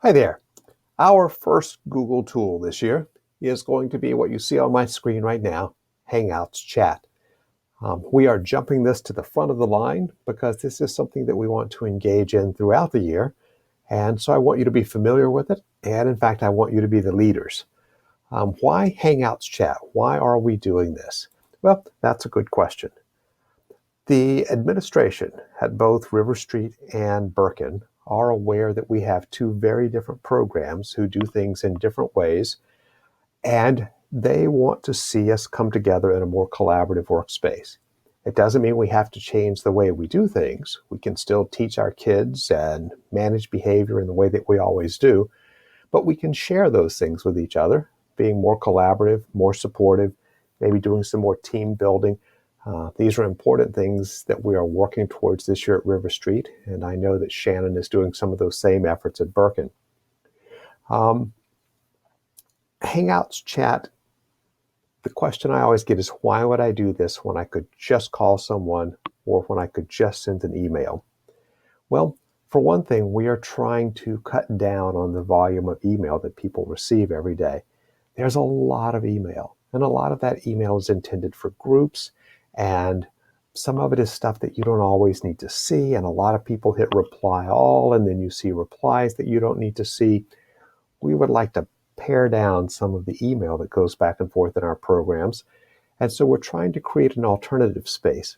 Hi there. Our first Google tool this year is going to be what you see on my screen right now, Hangouts Chat. We are jumping this to the front of the line because this is something that we want to engage in throughout the year. And so I want you to be familiar with it. And in fact, I want you to be the leaders. Why Hangouts Chat? Why are we doing this? Well, that's a good question. The administration at both River Street and Birkin are aware that we have two very different programs who do things in different ways, and they want to see us come together in a more collaborative workspace. It doesn't mean we have to change the way we do things. We can still teach our kids and manage behavior in the way that we always do, but we can share those things with each other, being more collaborative, more supportive, maybe doing some more team building. These are important things that we are working towards this year at River Street, and I know that Shannon is doing some of those same efforts at Birkin. Um, Hangouts Chat, the question I always get is, why would I do this when I could just call someone or when I could just send an email? Well, for one thing, we are trying to cut down on the volume of email that people receive every day. There's a lot of email, and a lot of that email is intended for groups, and some of it is stuff that you don't always need to see, and a lot of people hit reply all, and then you see replies that you don't need to see. We would like to pare down some of the email that goes back and forth in our programs, and so we're trying to create an alternative space.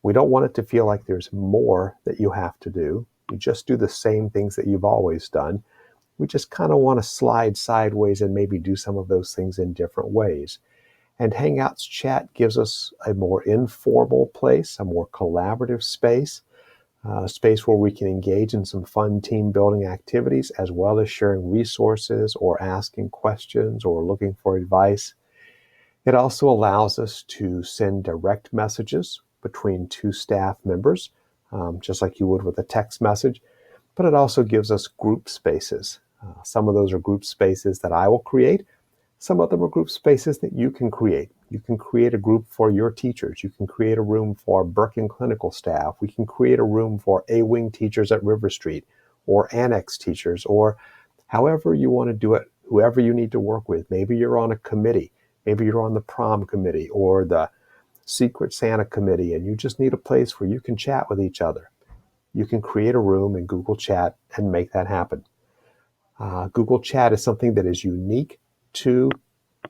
We don't want it to feel like there's more that you have to do. You just do the same things that you've always done. We just kind of want to slide sideways and maybe do some of those things in different ways. And Hangouts Chat gives us a more informal place, a more collaborative space, a space where we can engage in some fun team building activities, as well as sharing resources or asking questions or looking for advice. It also allows us to send direct messages between two staff members, just like you would with a text message, but it also gives us group spaces. Some of those are group spaces that I will create. Some of them are group spaces that you can create. You can create a group for your teachers. You can create a room for Birkin clinical staff. We can create a room for A-Wing teachers at River Street, or Annex teachers, or however you want to do it, whoever you need to work with. Maybe you're on a committee. Maybe you're on the prom committee or the Secret Santa committee, and you just need a place where you can chat with each other. You can create a room in Google Chat and make that happen. Google Chat is something that is unique to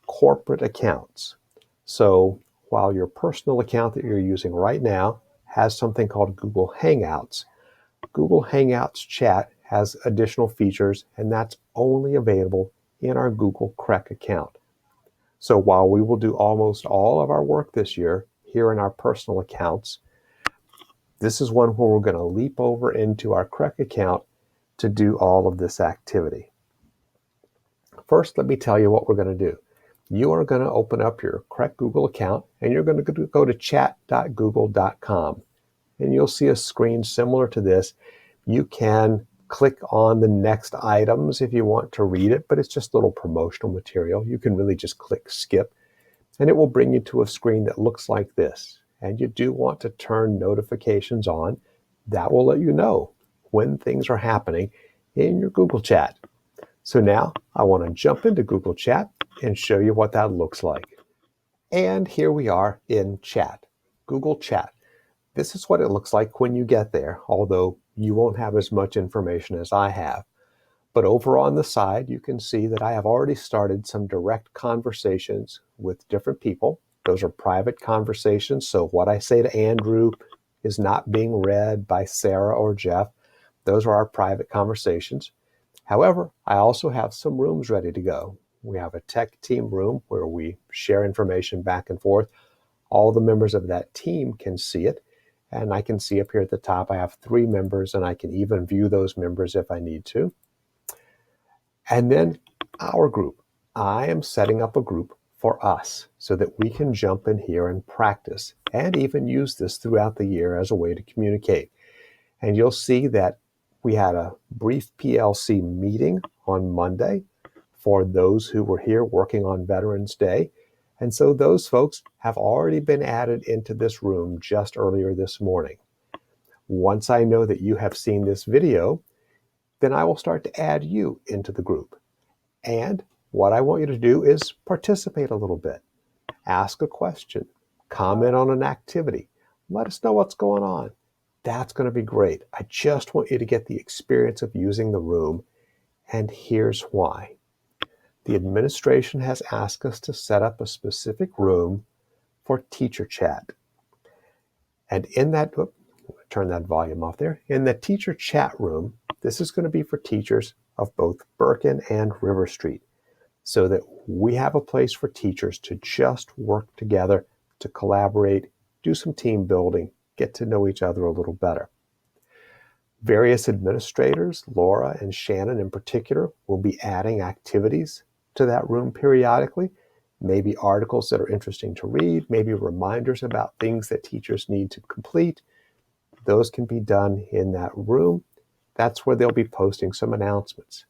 corporate accounts. So while your personal account that you're using right now has something called Google Hangouts, Google Hangouts Chat has additional features, and that's only available in our Google Crec account. So while we will do almost all of our work this year here in our personal accounts, this is one where we're going to leap over into our Crec account to do all of this activity. First, let me tell you what we're going to do. You are going to open up your Crec Google account, and you're going to go to chat.google.com, and you'll see a screen similar to this. You can click on the next items if you want to read it, but it's just little promotional material. You can really just click skip, and it will bring you to a screen that looks like this. And you do want to turn notifications on. That will let you know when things are happening in your Google Chat. So now I want to jump into Google Chat and show you what that looks like. And here we are in Chat, Google Chat. This is what it looks like when you get there, although you won't have as much information as I have. But over on the side, you can see that I have already started some direct conversations with different people. Those are private conversations, so what I say to Andrew is not being read by Sarah or Jeff. Those are our private conversations. However, I also have some rooms ready to go. We have a tech team room where we share information back and forth. All the members of that team can see it. And I can see up here at the top, I have 3 members, and I can even view those members if I need to. And then our group. I am setting up a group for us so that we can jump in here and practice and even use this throughout the year as a way to communicate. And you'll see that we had a brief PLC meeting on Monday for those who were here working on Veterans Day. And so those folks have already been added into this room just earlier this morning. Once I know that you have seen this video, then I will start to add you into the group. And what I want you to do is participate a little bit. Ask a question, comment on an activity, let us know what's going on. That's going to be great. I just want you to get the experience of using the room, and here's why. The administration has asked us to set up a specific room for teacher chat. And in that, turn that volume off there. In the teacher chat room, this is going to be for teachers of both Birken and River Street, so that we have a place for teachers to just work together, to collaborate, do some team building, get to know each other a little better. Various administrators, Laura and Shannon in particular, will be adding activities to that room periodically, maybe articles that are interesting to read, maybe reminders about things that teachers need to complete. Those can be done in that room. That's where they'll be posting some announcements.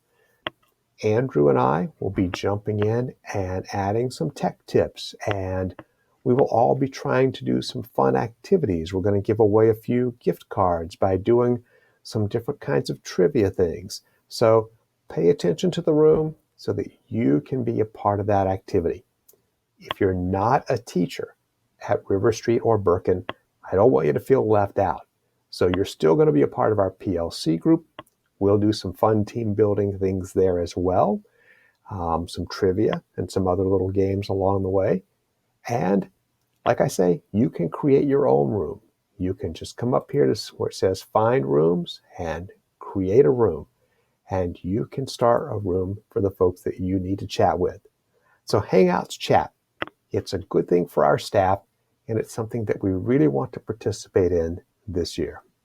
Andrew and I will be jumping in and adding some tech tips, and we will all be trying to do some fun activities. We're going to give away a few gift cards by doing some different kinds of trivia things. So pay attention to the room so that you can be a part of that activity. If you're not a teacher at River Street or Birken, I don't want you to feel left out. So you're still going to be a part of our PLC group. We'll do some fun team building things there as well, some trivia and some other little games along the way. And like I say, you can create your own room. You can just come up here to where it says find rooms and create a room. And you can start a room for the folks that you need to chat with. So Hangouts chat. It's a good thing for our staff, and it's something that we really want to participate in this year.